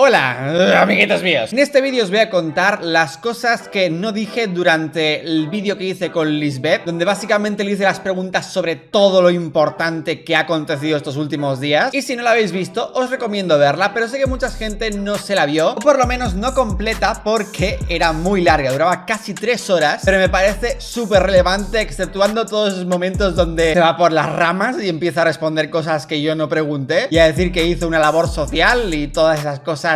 Hola, amiguitos míos. En este vídeo os voy a contar las cosas que no dije durante el vídeo que hice con Lisbeth, donde básicamente le hice las preguntas sobre todo lo importante que ha acontecido estos últimos días. Y si no la habéis visto, os recomiendo verla, pero sé que mucha gente no se la vio, o por lo menos no completa, porque era muy larga, duraba casi 3 horas, pero me parece súper relevante, exceptuando todos esos momentos donde se va por las ramas y empieza a responder cosas que yo no pregunté, y a decir que hizo una labor social y todas esas cosas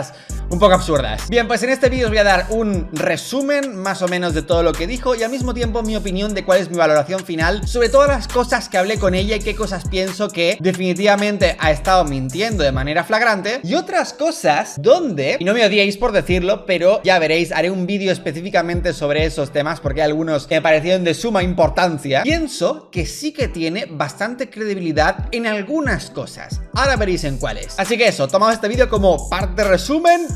un poco absurdas. Bien, pues en este vídeo os voy a dar un resumen más o menos de todo lo que dijo y al mismo tiempo mi opinión de cuál es mi valoración final sobre todas las cosas que hablé con ella y qué cosas pienso que definitivamente ha estado mintiendo de manera flagrante, y otras cosas donde, y no me odiéis por decirlo, pero ya veréis, haré un vídeo específicamente sobre esos temas porque hay algunos que me parecieron de suma importancia. Pienso que sí que tiene bastante credibilidad en algunas cosas. Ahora veréis en cuáles. Así que eso, tomad este vídeo como parte resumen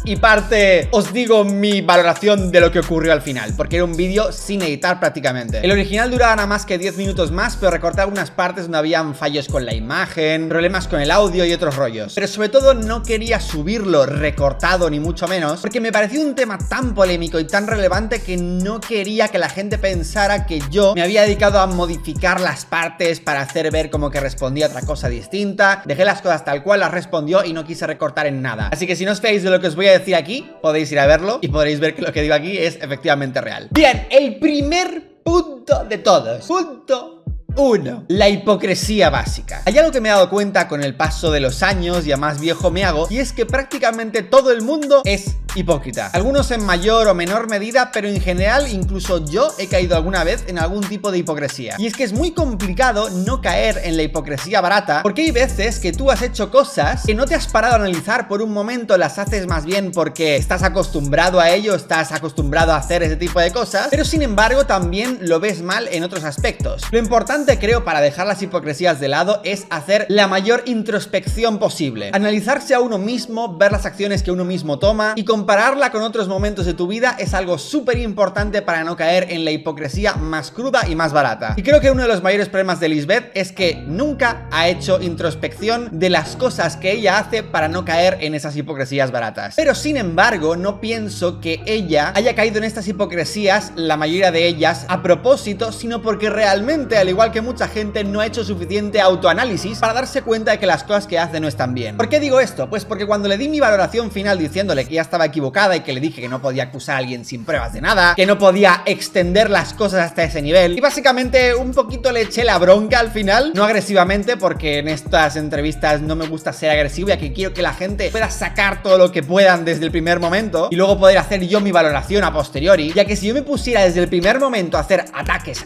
y parte os digo mi valoración de lo que ocurrió al final, porque era un vídeo sin editar prácticamente. El original duraba nada más que 10 minutos más, pero recorté algunas partes donde habían fallos con la imagen, problemas con el audio y otros rollos. Pero sobre todo no quería subirlo recortado ni mucho menos, porque me pareció un tema tan polémico y tan relevante que no quería que la gente pensara que yo me había dedicado a modificar las partes para hacer ver como que respondía otra cosa distinta. Dejé las cosas tal cual las respondió y no quise recortar en nada. Así que si no os fiáis de lo que os voy a decir aquí, podéis ir a verlo y podréis ver que lo que digo aquí es efectivamente real. Bien, el primer punto de todos. Punto 1. La hipocresía básica. Hay algo que me he dado cuenta con el paso de los años y a más viejo me hago, y es que prácticamente todo el mundo es hipócrita. Algunos en mayor o menor medida, pero en general incluso yo he caído alguna vez en algún tipo de hipocresía. Y es que es muy complicado no caer en la hipocresía barata, porque hay veces que tú has hecho cosas que no te has parado a analizar por un momento, las haces más bien porque estás acostumbrado a ello, estás acostumbrado a hacer ese tipo de cosas, pero sin embargo también lo ves mal en otros aspectos. Lo importante, creo, para dejar las hipocresías de lado es hacer la mayor introspección posible, analizarse a uno mismo, ver las acciones que uno mismo toma y compararla con otros momentos de tu vida. Es algo súper importante para no caer en la hipocresía más cruda y más barata. Y creo que uno de los mayores problemas de Lisbeth es que nunca ha hecho introspección de las cosas que ella hace para no caer en esas hipocresías baratas. Pero sin embargo no pienso que ella haya caído en estas hipocresías, la mayoría de ellas, a propósito, sino porque realmente, al igual que mucha gente, no ha hecho suficiente autoanálisis para darse cuenta de que las cosas que hace no están bien. ¿Por qué digo esto? Pues porque cuando le di mi valoración final diciéndole que ya estaba equivocada y que le dije que no podía acusar a alguien sin pruebas de nada, que no podía extender las cosas hasta ese nivel, y básicamente un poquito le eché la bronca al final, no agresivamente, porque en estas entrevistas no me gusta ser agresivo, ya que quiero que la gente pueda sacar todo lo que puedan desde el primer momento y luego poder hacer yo mi valoración a posteriori, ya que si yo me pusiera desde el primer momento a hacer ataques,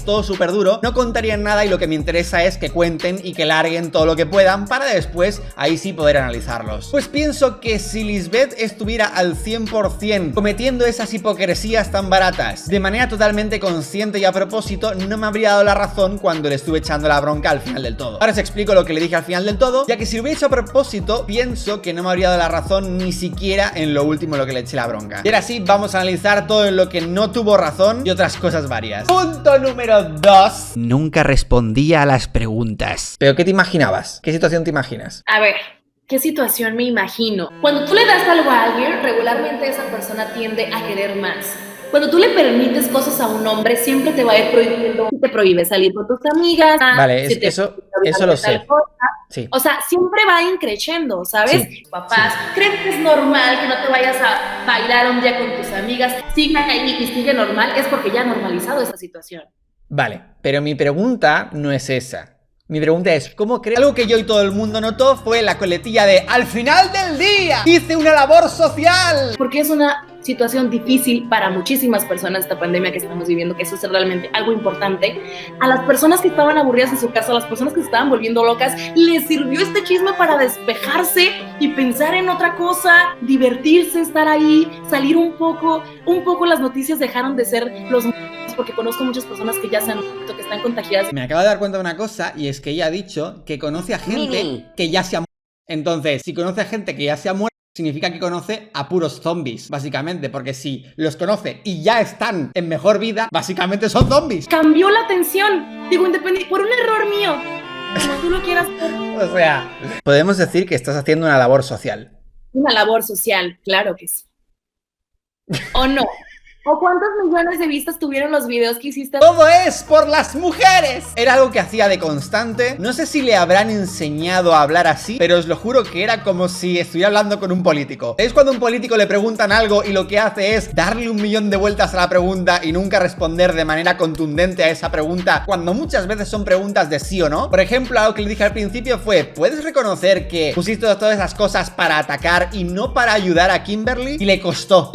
todo súper duro, no contarían nada, y lo que me interesa es que cuenten y que larguen todo lo que puedan para después ahí sí poder analizarlos. Pues pienso que si Lisbeth estuviera al 100% cometiendo esas hipocresías tan baratas de manera totalmente consciente y a propósito, no me habría dado la razón cuando le estuve echando la bronca al final del todo. Ahora os explico lo que le dije al final del todo, ya que si lo hubiera hecho a propósito, pienso que no me habría dado la razón ni siquiera en lo último en lo que le eché la bronca. Y ahora sí, vamos a analizar todo en lo que no tuvo razón y otras cosas varias. Punto número 2. Nunca respondía a las preguntas. ¿Pero qué te imaginabas? ¿Qué situación te imaginas? A ver, ¿qué situación me imagino? Cuando tú le das algo a alguien, regularmente esa persona tiende a querer más. Cuando tú le permites cosas a un hombre, siempre te va a ir prohibiendo. Te prohíbe salir con tus amigas. Vale, eso lo sé. Sí. O sea, siempre va increciendo, ¿sabes? Sí. Papás, ¿creen que es normal que no te vayas a bailar un día con tus amigas? Sigue ahí y sigue normal. Es porque ya ha normalizado esa situación. Vale, pero mi pregunta no es esa. Mi pregunta es, ¿cómo crees? Algo que yo y todo el mundo notó fue la coletilla de al final del día hice una labor social. Porque es una situación difícil para muchísimas personas esta pandemia que estamos viviendo, que eso es realmente algo importante. A las personas que estaban aburridas en su casa, a las personas que se estaban volviendo locas, les sirvió este chisme para despejarse y pensar en otra cosa, divertirse, estar ahí, salir un poco. Las noticias dejaron de ser los... porque conozco muchas personas que ya se han muerto, que están contagiadas. Me acabo de dar cuenta de una cosa, y es que ella ha dicho que conoce a gente que ya se ha muerto. Entonces, si conoce a gente que ya se ha muerto, significa que conoce a puros zombies, básicamente, porque si los conoce y ya están en mejor vida, básicamente son zombies. Cambió la atención, digo, independiente, por un error mío, como tú lo quieras. O sea, podemos decir que estás haciendo una labor social. Una labor social, claro que sí. ¿O no? ¿O cuántos millones de vistas tuvieron los videos que hiciste? ¡Todo es por las mujeres! Era algo que hacía de constante. No sé si le habrán enseñado a hablar así, pero os lo juro que era como si estuviera hablando con un político. Es cuando a un político le preguntan algo y lo que hace es darle 1.000.000 de vueltas a la pregunta y nunca responder de manera contundente a esa pregunta, cuando muchas veces son preguntas de sí o no. Por ejemplo, algo que le dije al principio fue: ¿puedes reconocer que pusiste todas esas cosas para atacar y no para ayudar a Kimberly? Y le costó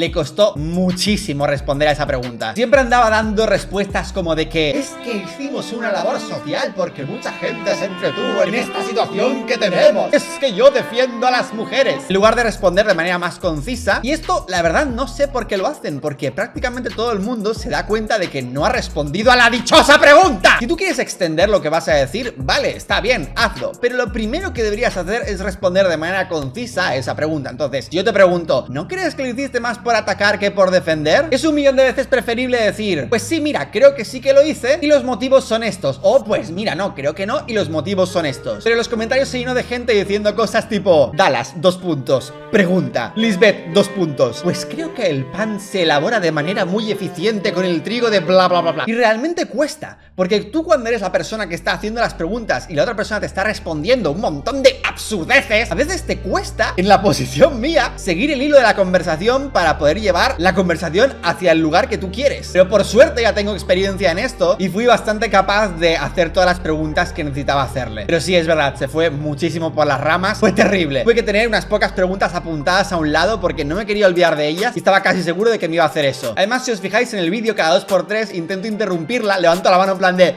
muchísimo responder a esa pregunta. Siempre andaba dando respuestas como de que es que hicimos una labor social porque mucha gente se entretuvo en esta situación que tenemos. Es que yo defiendo a las mujeres. En lugar de responder de manera más concisa. Y esto, la verdad, no sé por qué lo hacen, porque prácticamente todo el mundo se da cuenta de que no ha respondido a la dichosa pregunta. Si tú quieres extender lo que vas a decir, vale, está bien, hazlo. Pero lo primero que deberías hacer es responder de manera concisa a esa pregunta. Entonces, yo te pregunto, ¿no crees que lo hiciste más por atacar que por defender? Es 1.000.000 de veces preferible decir, pues sí, mira, creo que sí que lo hice y los motivos son estos. O pues mira, no, creo que no y los motivos son estos. Pero en los comentarios se llenó de gente diciendo cosas tipo: Dallas, 2 puntos. Pregunta. Lisbeth, 2 puntos. Pues creo que el pan se elabora de manera muy eficiente con el trigo de bla bla bla bla. Y realmente cuesta, porque tú cuando eres la persona que está haciendo las preguntas y la otra persona te está respondiendo un montón de absurdeces, a veces te cuesta, en la posición mía, seguir el hilo de la conversación para poder llevar la conversación hacia el lugar que tú quieres. Pero por suerte ya tengo experiencia en esto y fui bastante capaz de hacer todas las preguntas que necesitaba hacerle. Pero sí, es verdad, se fue muchísimo por las ramas. Fue terrible. Tuve que tener unas pocas preguntas apuntadas a un lado porque no me quería olvidar de ellas y estaba casi seguro de que me iba a hacer eso. Además, si os fijáis en el vídeo, cada 2x3 intento interrumpirla, levanto la mano en plan de...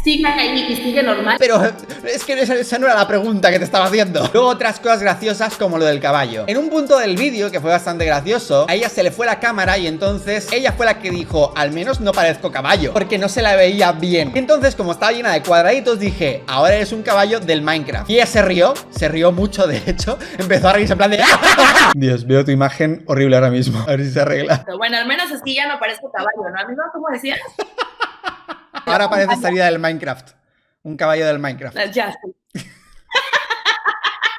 Sigue ahí y sigue normal. Pero es que esa no era la pregunta que te estaba haciendo. Luego otras cosas graciosas como lo del caballo. En un punto del vídeo que fue bastante gracioso, a ella se le fue la cámara y entonces ella fue la que dijo: al menos no parezco caballo, porque no se la veía bien. Y entonces, como estaba llena de cuadraditos, dije: ahora eres un caballo del Minecraft. Y ella se rió mucho, de hecho. Empezó a reírse en plan de... Dios, veo tu imagen horrible ahora mismo. A ver si se arregla. Bueno, al menos es que ya no parezco caballo, ¿no? A mí no, ¿cómo decías? Ahora parece salida del Minecraft. Un caballo del Minecraft. Ya sí.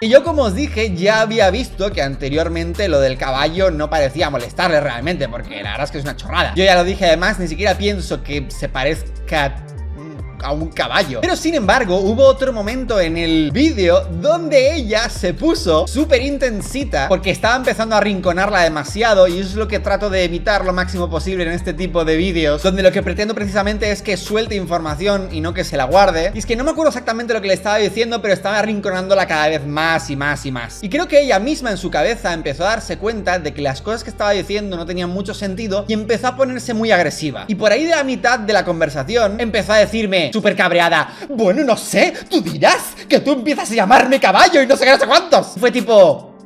Y yo, como os dije, ya había visto que anteriormente lo del caballo no parecía molestarle realmente, porque la verdad es que es una chorrada. Yo ya lo dije, además, ni siquiera pienso que se parezca a un caballo. Pero sin embargo, hubo otro momento en el vídeo donde ella se puso súper intensita porque estaba empezando a arrinconarla demasiado, y eso es lo que trato de evitar lo máximo posible en este tipo de vídeos, donde lo que pretendo precisamente es que suelte información y no que se la guarde. Y es que no me acuerdo exactamente lo que le estaba diciendo, pero estaba arrinconándola cada vez más y más y más. Y creo que ella misma en su cabeza empezó a darse cuenta de que las cosas que estaba diciendo no tenían mucho sentido y empezó a ponerse muy agresiva. Y por ahí de la mitad de la conversación empezó a decirme, súper cabreada: bueno, no sé, tú dirás, que tú empiezas a llamarme caballo y no sé qué, no sé cuántos. Fue tipo...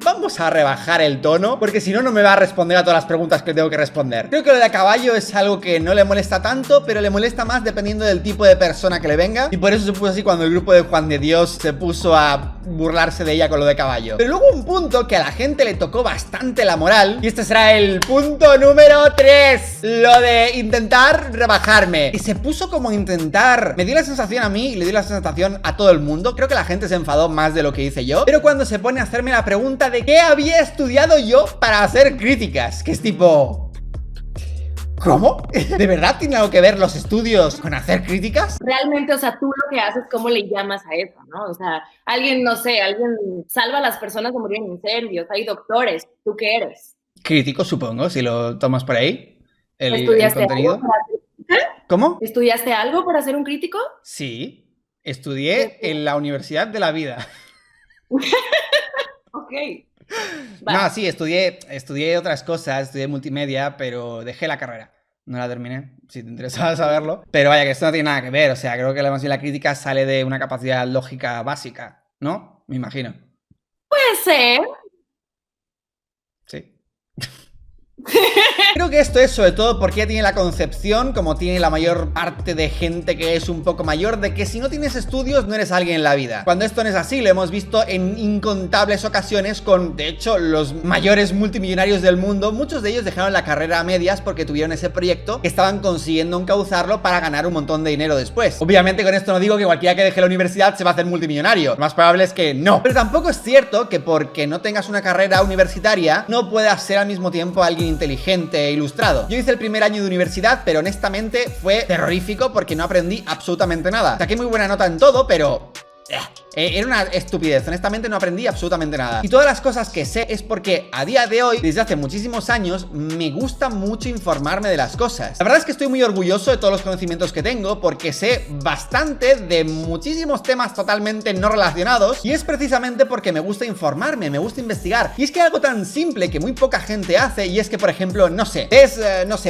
vamos a rebajar el tono, porque si no, no me va a responder a todas las preguntas que tengo que responder. Creo que lo de caballo es algo que no le molesta tanto, pero le molesta más dependiendo del tipo de persona que le venga. Y por eso se puso así cuando el grupo de Juan de Dios se puso a burlarse de ella con lo de caballo. Pero luego un punto que a la gente le tocó bastante la moral, y este será el punto número 3, lo de intentar rebajarme. Y se puso como a intentar... me dio la sensación a mí y le dio la sensación a todo el mundo. Creo que la gente se enfadó más de lo que hice yo. Pero cuando se pone a hacerme la pregunta de qué había estudiado yo para hacer críticas, que es tipo... ¿cómo? ¿De verdad tiene algo que ver los estudios con hacer críticas? Realmente, o sea, tú lo que haces, ¿cómo le llamas a eso, no? O sea, alguien, no sé, alguien salva a las personas de morir en incendios, hay doctores, ¿tú qué eres? Crítico, supongo, si lo tomas por ahí, el ¿Estudiaste contenido. algo para hacer... ¿Cómo? ¿Estudiaste algo para ser un crítico? Sí, estudié en la Universidad de la Vida. Ok. No, sí, estudié otras cosas, estudié multimedia, pero dejé la carrera. No la terminé, si te interesaba saberlo. Pero vaya, que esto no tiene nada que ver. O sea, creo que más bien la crítica sale de una capacidad lógica básica, ¿no? Me imagino. Puede ser. Sí. Creo que esto es sobre todo porque ella tiene la concepción, como tiene la mayor parte de gente que es un poco mayor, de que si no tienes estudios no eres alguien en la vida. Cuando esto no es así, lo hemos visto en incontables ocasiones con, de hecho, los mayores multimillonarios del mundo. Muchos de ellos dejaron la carrera a medias porque tuvieron ese proyecto que estaban consiguiendo encauzarlo para ganar un montón de dinero después. Obviamente con esto no digo que cualquiera que deje la universidad se va a hacer multimillonario. Lo más probable es que no. Pero tampoco es cierto que porque no tengas una carrera universitaria no puedas ser al mismo tiempo alguien inteligente e ilustrado. Yo hice el primer año de universidad, pero honestamente fue terrorífico porque no aprendí absolutamente nada. Saqué muy buena nota en todo, pero era una estupidez, honestamente no aprendí absolutamente nada. Y todas las cosas que sé es porque a día de hoy, desde hace muchísimos años, me gusta mucho informarme de las cosas. La verdad es que estoy muy orgulloso de todos los conocimientos que tengo porque sé bastante de muchísimos temas totalmente no relacionados, y es precisamente porque me gusta informarme, me gusta investigar. Y es que hay algo tan simple que muy poca gente hace, y es que, por ejemplo, no sé,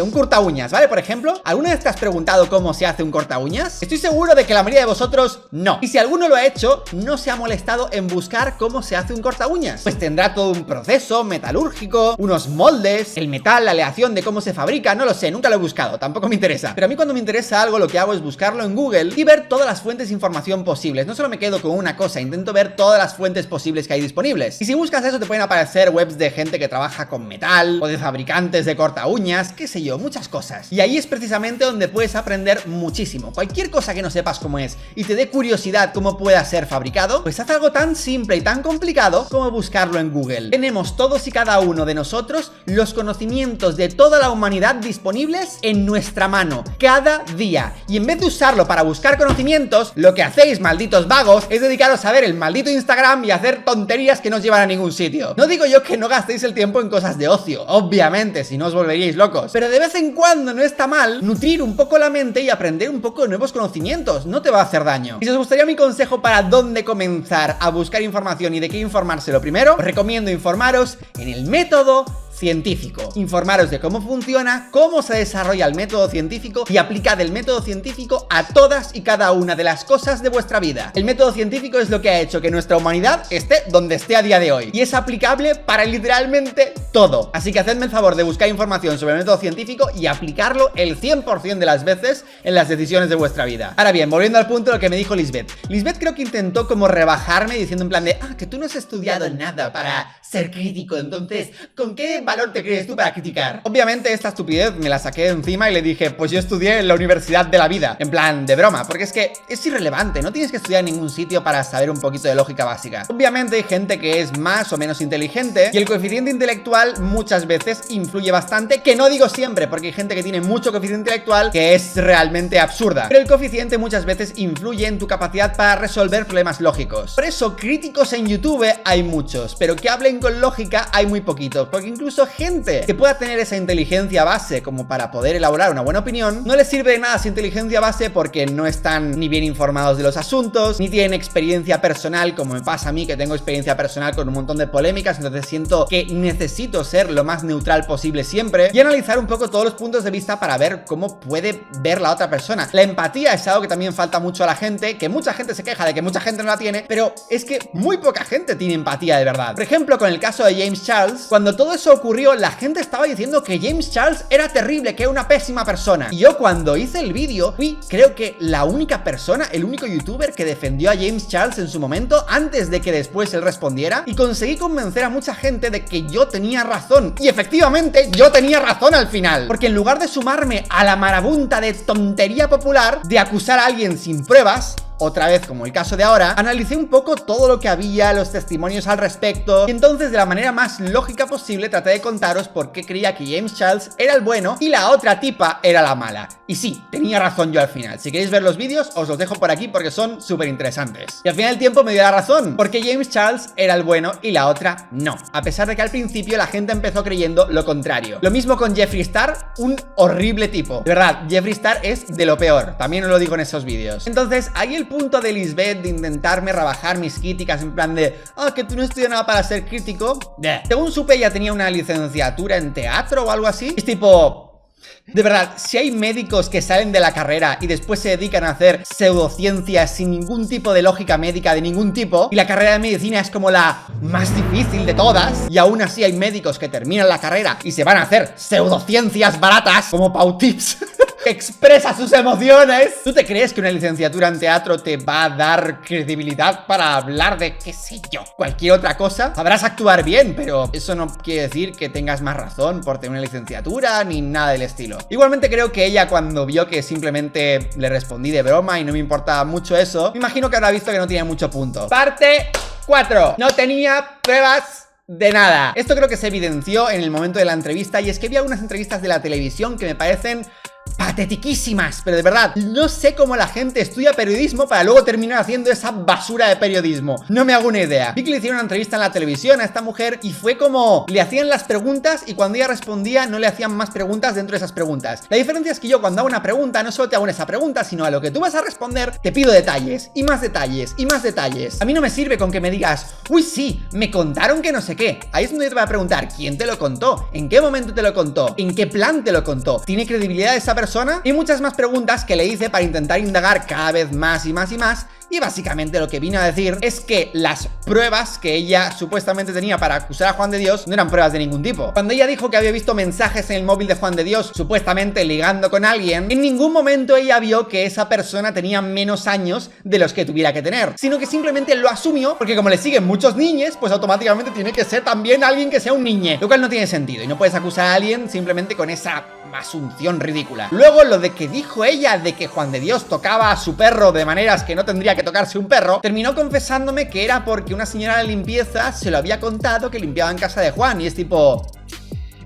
un corta uñas, ¿vale? Por ejemplo, ¿alguna vez te has preguntado cómo se hace un corta uñas? Estoy seguro de que la mayoría de vosotros no. Y si alguno lo ha hecho, no se ha molestado en buscar cómo se hace un corta uñas. Pues tendrá todo un proceso metalúrgico, unos moldes, el metal, la aleación de cómo se fabrica, no lo sé, nunca lo he buscado, tampoco me interesa. Pero a mí cuando me interesa algo, lo que hago es buscarlo en Google y ver todas las fuentes de información posibles. No solo me quedo con una cosa, intento ver todas las fuentes posibles que hay disponibles. Y si buscas eso te pueden aparecer webs de gente que trabaja con metal o de fabricantes de corta uñas, qué sé yo, muchas cosas. Y ahí es precisamente donde puedes aprender muchísimo. Cualquier cosa que no sepas cómo es y te dé curiosidad cómo pueda ser fabricado, pues haz algo tan simple y tan complicado como buscarlo en Google. Tenemos todos y cada uno de nosotros los conocimientos de toda la humanidad disponibles en nuestra mano, cada día. Y en vez de usarlo para buscar conocimientos, lo que hacéis, malditos vagos, es dedicaros a ver el maldito Instagram y a hacer tonterías que no os llevan a ningún sitio. No digo yo que no gastéis el tiempo en cosas de ocio, obviamente, si no os volveríais locos. Pero de vez en cuando no está mal nutrir un poco la mente y aprender un poco de nuevos conocimientos. No te va a hacer daño. Y si os gustaría mi consejo para dónde comenzar a buscar información y de qué informarse lo primero, os recomiendo informaros en el método científico. Informaros de cómo funciona, cómo se desarrolla el método científico y aplicad el método científico a todas y cada una de las cosas de vuestra vida. El método científico es lo que ha hecho que nuestra humanidad esté donde esté a día de hoy y es aplicable para literalmente todo. Así que hacedme el favor de buscar información sobre el método científico y aplicarlo el 100% de las veces en las decisiones de vuestra vida. Ahora bien, volviendo al punto de lo que me dijo Lisbeth. Lisbeth creo que intentó como rebajarme diciendo en plan de que tú no has estudiado nada para ser crítico, entonces, ¿con qué valor te crees tú para criticar? Obviamente esta estupidez me la saqué de encima y le dije, pues yo estudié en la universidad de la vida, en plan de broma, porque es que es irrelevante, no tienes que estudiar en ningún sitio para saber un poquito de lógica básica. Obviamente hay gente que es más o menos inteligente y el coeficiente intelectual muchas veces influye bastante, que no digo siempre, porque hay gente que tiene mucho coeficiente intelectual que es realmente absurda, pero el coeficiente muchas veces influye en tu capacidad para resolver problemas lógicos. Por eso críticos en YouTube hay muchos, pero que hablen con lógica hay muy poquitos, porque incluso gente que pueda tener esa inteligencia base como para poder elaborar una buena opinión, no les sirve de nada esa inteligencia base porque no están ni bien informados de los asuntos, ni tienen experiencia personal, como me pasa a mí, que tengo experiencia personal con un montón de polémicas, entonces siento que necesito ser lo más neutral posible siempre y analizar un poco todos los puntos de vista para ver cómo puede ver la otra persona. La empatía es algo que también falta mucho a la gente, que mucha gente se queja de que mucha gente no la tiene, pero es que muy poca gente tiene empatía de verdad. Por ejemplo, con el caso de James Charles, cuando todo eso ocurrió, la gente estaba diciendo que James Charles era terrible, que era una pésima persona. Y yo cuando hice el vídeo, fui creo que la única persona, el único youtuber que defendió a James Charles en su momento, antes de que después él respondiera, y conseguí convencer a mucha gente de que yo tenía razón. Y efectivamente, yo tenía razón al final. Porque en lugar de sumarme a la marabunta de tontería popular de acusar a alguien sin pruebas, otra vez como el caso de ahora, analicé un poco todo lo que había, los testimonios al respecto, y entonces de la manera más lógica posible traté de contaros por qué creía que James Charles era el bueno y la otra tipa era la mala. Y sí, tenía razón yo al final. Si queréis ver los vídeos, os los dejo por aquí porque son súper interesantes. Y al final del tiempo me dio la razón, porque James Charles era el bueno y la otra no, a pesar de que al principio la gente empezó creyendo lo contrario. Lo mismo con Jeffree Star, un horrible tipo. De verdad, Jeffree Star es de lo peor, también os lo digo en esos vídeos. Entonces, ahí el punto de Lisbeth de intentarme rebajar mis críticas en plan de que tú no estudias nada para ser crítico. Según supe, ella tenía una licenciatura en teatro o algo así. Es tipo, De verdad, si hay médicos que salen de la carrera y después se dedican a hacer pseudociencias sin ningún tipo de lógica médica de ningún tipo, y la carrera de medicina es como la más difícil de todas, y aún así hay médicos que terminan la carrera y se van a hacer pseudociencias baratas, como Pau Tips, que expresa sus emociones. ¿Tú te crees que una licenciatura en teatro te va a dar credibilidad para hablar de, qué sé yo, cualquier otra cosa? Sabrás actuar bien, pero eso no quiere decir que tengas más razón por tener una licenciatura ni nada del estilo. Igualmente creo que ella, cuando vio que simplemente le respondí de broma y no me importaba mucho eso, me imagino que habrá visto que no tenía mucho punto. Parte 4. No tenía pruebas de nada. Esto creo que se evidenció en el momento de la entrevista, y es que vi algunas entrevistas de la televisión que me parecen patetiquísimas, pero de verdad, no sé cómo la gente estudia periodismo para luego terminar haciendo esa basura de periodismo. No me hago una idea. Vi que le hicieron una entrevista en la televisión a esta mujer y fue como, le hacían las preguntas y cuando ella respondía no le hacían más preguntas dentro de esas preguntas. La diferencia es que yo, cuando hago una pregunta, no solo te hago esa pregunta, sino a lo que tú vas a responder te pido detalles y más detalles y más detalles. A mí no me sirve con que me digas, uy sí, me contaron que no sé qué. Ahí es donde yo te voy a preguntar, ¿quién te lo contó? ¿En qué momento te lo contó? ¿En qué plan te lo contó? ¿Tiene credibilidad esa persona? Y muchas más preguntas que le hice para intentar indagar cada vez más y más y más. Y básicamente lo que vino a decir es que las pruebas que ella supuestamente tenía para acusar a Juan de Dios no eran pruebas de ningún tipo. Cuando ella dijo que había visto mensajes en el móvil de Juan de Dios supuestamente ligando con alguien, en ningún momento ella vio que esa persona tenía menos años de los que tuviera que tener, sino que simplemente lo asumió porque como le siguen muchos niñes, pues automáticamente tiene que ser también alguien que sea un niñe, lo cual no tiene sentido y no puedes acusar a alguien simplemente con esa asunción ridícula. Luego, lo de que dijo ella de que Juan de Dios tocaba a su perro de maneras que no tendría que tocarse un perro, terminó confesándome que era porque una señora de limpieza se lo había contado que limpiaba en casa de Juan, y es tipo...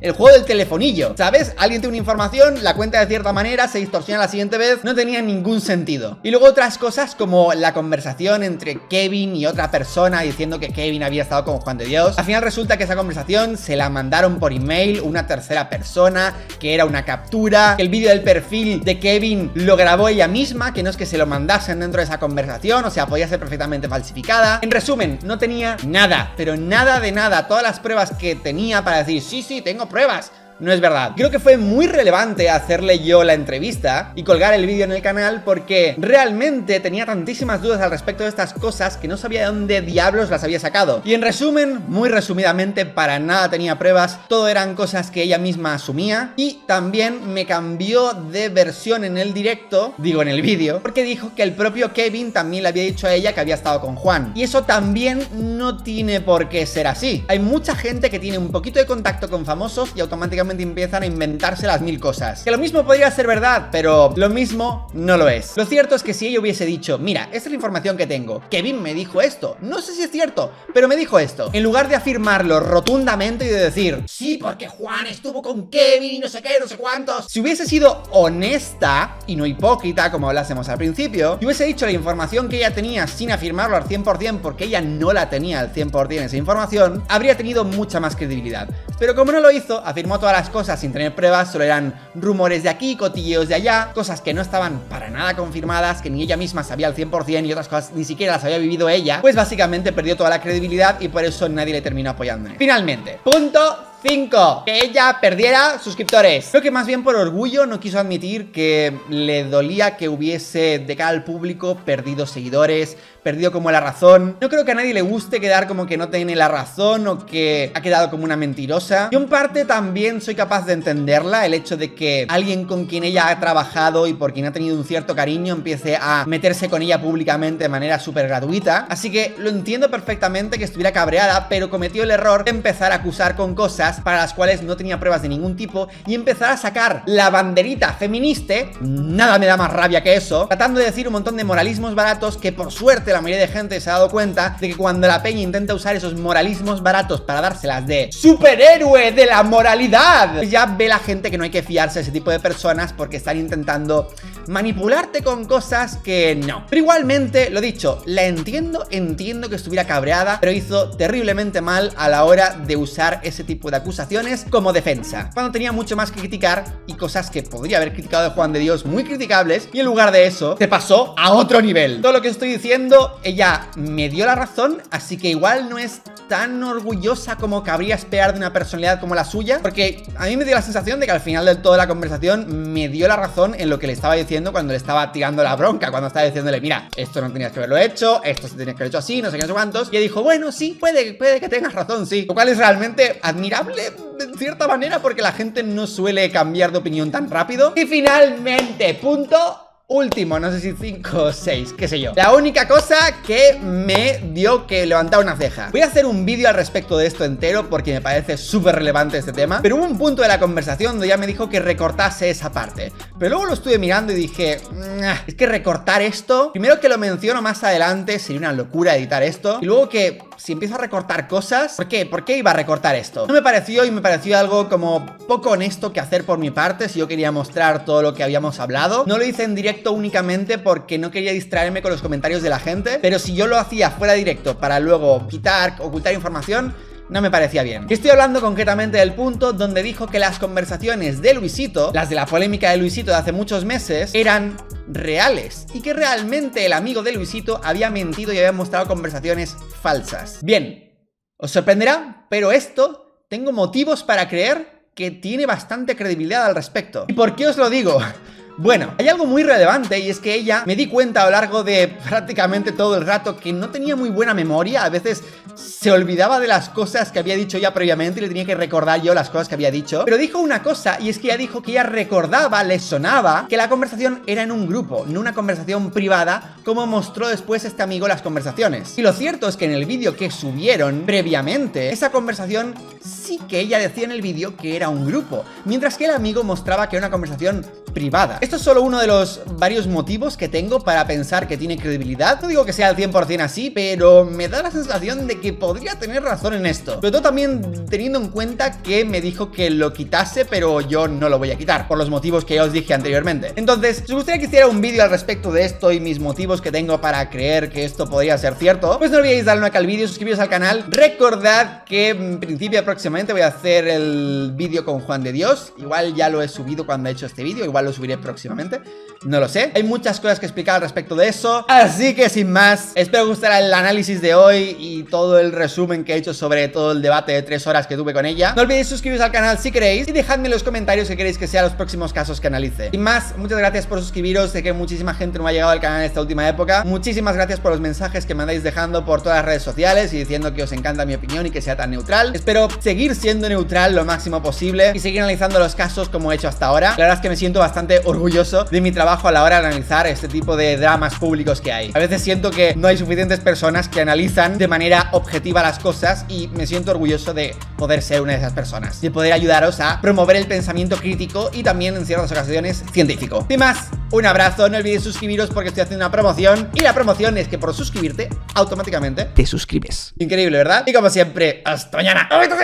el juego del telefonillo, ¿sabes? Alguien tiene una información, la cuenta de cierta manera, se distorsiona la siguiente vez, no tenía ningún sentido. Y luego otras cosas como la conversación entre Kevin y otra persona diciendo que Kevin había estado con Juan de Dios. Al final resulta que esa conversación se la mandaron por email una tercera persona, que era una captura, que el vídeo del perfil de Kevin lo grabó ella misma, que no es que se lo mandasen dentro de esa conversación, o sea, podía ser perfectamente falsificada. En resumen, no tenía nada, pero nada de nada. Todas las pruebas que tenía para decir, sí, tengo pruebas, no es verdad. Creo que fue muy relevante hacerle yo la entrevista y colgar el vídeo en el canal porque realmente tenía tantísimas dudas al respecto de estas cosas que no sabía de dónde diablos las había sacado. Y en resumen, muy resumidamente, para nada tenía pruebas, todo eran cosas que ella misma asumía, y también me cambió de versión en el directo, digo en el vídeo, porque dijo que el propio Kevin también le había dicho a ella que había estado con Juan. Y eso también no tiene por qué ser así. Hay mucha gente que tiene un poquito de contacto con famosos y automáticamente empiezan a inventarse las mil cosas. Que lo mismo podría ser verdad, pero lo mismo no lo es. Lo cierto es que si ella hubiese dicho, mira, esta es la información que tengo, Kevin me dijo esto, no sé si es cierto, pero me dijo esto, en lugar de afirmarlo rotundamente y de decir, sí, porque Juan estuvo con Kevin y no sé qué, no sé cuántos. Si hubiese sido honesta y no hipócrita, como hablásemos al principio, y hubiese dicho la información que ella tenía sin afirmarlo al 100%, porque ella no la tenía al 100% esa información, habría tenido mucha más credibilidad. Pero como no lo hizo, afirmó todas las cosas sin tener pruebas, solo eran rumores de aquí, cotilleos de allá, cosas que no estaban para nada confirmadas, que ni ella misma sabía al 100% y otras cosas ni siquiera las había vivido ella, pues básicamente perdió toda la credibilidad y por eso nadie le terminó apoyando. Finalmente, punto 5. Que ella perdiera suscriptores. Creo que más bien por orgullo no quiso admitir que le dolía que hubiese de cara al público perdido seguidores, perdido como la razón. No creo que a nadie le guste quedar como que no tiene la razón o que ha quedado como una mentirosa. Yo en parte también soy capaz de entenderla, el hecho de que alguien con quien ella ha trabajado y por quien ha tenido un cierto cariño empiece a meterse con ella públicamente de manera súper gratuita. Así que lo entiendo perfectamente que estuviera cabreada, pero cometió el error de empezar a acusar con cosas para las cuales no tenía pruebas de ningún tipo y empezar a sacar la banderita feminista, nada me da más rabia que eso, tratando de decir un montón de moralismos baratos que por suerte la mayoría de gente se ha dado cuenta de que cuando la peña intenta usar esos moralismos baratos para dárselas de superhéroe de la moralidad, pues ya ve la gente que no hay que fiarse de ese tipo de personas porque están intentando manipularte con cosas que no. Pero igualmente, lo dicho, la entiendo que estuviera cabreada, pero hizo terriblemente mal a la hora de usar ese tipo de acusaciones como defensa, cuando tenía mucho más que criticar y cosas que podría haber criticado de Juan de Dios muy criticables, y en lugar de eso se pasó a otro nivel. Todo lo que estoy diciendo, ella me dio la razón, así que igual no es tan orgullosa como cabría esperar de una personalidad como la suya, porque a mí me dio la sensación de que al final del todo la conversación me dio la razón en lo que le estaba diciendo cuando le estaba tirando la bronca, cuando estaba diciéndole, mira, esto no tenías que haberlo hecho, esto se tenías que haber hecho así, no sé qué, no sé cuántos, y ella dijo, bueno, sí, puede que tengas razón, sí, lo cual es realmente admirable en cierta manera porque la gente no suele cambiar de opinión tan rápido. Y finalmente, punto último, no sé si 5 o 6, qué sé yo, la única cosa que me dio que levantar una ceja. Voy a hacer un vídeo al respecto de esto entero porque me parece súper relevante este tema, pero hubo un punto de la conversación donde ya me dijo que recortase esa parte, pero luego lo estuve mirando y dije, es que recortar esto, primero que lo menciono más adelante, sería una locura editar esto, y luego que si empiezo a recortar cosas, ¿por qué? ¿Por qué iba a recortar esto? No me pareció, y me pareció algo como poco honesto que hacer por mi parte si yo quería mostrar todo lo que habíamos hablado. No lo hice en directo únicamente porque no quería distraerme con los comentarios de la gente, pero si yo lo hacía fuera de directo para luego ocultar información, no me parecía bien. Estoy hablando concretamente del punto donde dijo que las conversaciones de Luisito, las de la polémica de Luisito de hace muchos meses, eran reales y que realmente el amigo de Luisito había mentido y había mostrado conversaciones falsas. Bien, os sorprenderá, pero esto tengo motivos para creer que tiene bastante credibilidad al respecto. ¿Y por qué os lo digo? Bueno, hay algo muy relevante y es que ella, me di cuenta a lo largo de prácticamente todo el rato que no tenía muy buena memoria. A veces se olvidaba de las cosas que había dicho ya previamente y le tenía que recordar yo las cosas que había dicho. Pero dijo una cosa, y es que ella dijo que ella recordaba, le sonaba que la conversación era en un grupo, no una conversación privada como mostró después este amigo las conversaciones. Y lo cierto es que en el vídeo que subieron previamente, esa conversación sí que ella decía en el vídeo que era un grupo, mientras que el amigo mostraba que era una conversación privada. Esto es solo uno de los varios motivos que tengo para pensar que tiene credibilidad. No digo que sea al 100% así, pero me da la sensación de que podría tener razón en esto. Sobre todo también teniendo en cuenta que me dijo que lo quitase, pero yo no lo voy a quitar, por los motivos que ya os dije anteriormente. Entonces, si os gustaría que hiciera un vídeo al respecto de esto y mis motivos que tengo para creer que esto podría ser cierto, pues no olvidéis darle un like al vídeo, suscribiros al canal. Recordad que en principio próximamente voy a hacer el vídeo con Juan de Dios. Igual ya lo he subido cuando he hecho este vídeo, igual lo subiré próximamente, no lo sé. Hay muchas cosas que explicar al respecto de eso, así que sin más, espero que os gustará el análisis de hoy y todo el resumen que he hecho sobre todo el debate de 3 horas que tuve con ella. No olvidéis suscribiros al canal si queréis y dejadme en los comentarios que queréis que sean los próximos casos que analice. Sin más, muchas gracias por suscribiros, sé que muchísima gente no ha llegado al canal en esta última época. Muchísimas gracias por los mensajes que me andáis dejando por todas las redes sociales y diciendo que os encanta mi opinión y que sea tan neutral. Espero seguir siendo neutral lo máximo posible y seguir analizando los casos como he hecho hasta ahora. La verdad es que me siento bastante orgulloso de mi trabajo a la hora de analizar este tipo de dramas públicos que hay. A veces siento que no hay suficientes personas que analizan de manera objetiva las cosas y me siento orgulloso de poder ser una de esas personas, de poder ayudaros a promover el pensamiento crítico y también en ciertas ocasiones científico. Sin más, un abrazo, no olvidéis suscribiros porque estoy haciendo una promoción y la promoción es que por suscribirte automáticamente te suscribes. Increíble, ¿verdad? Y como siempre, hasta mañana. ¡Adiós!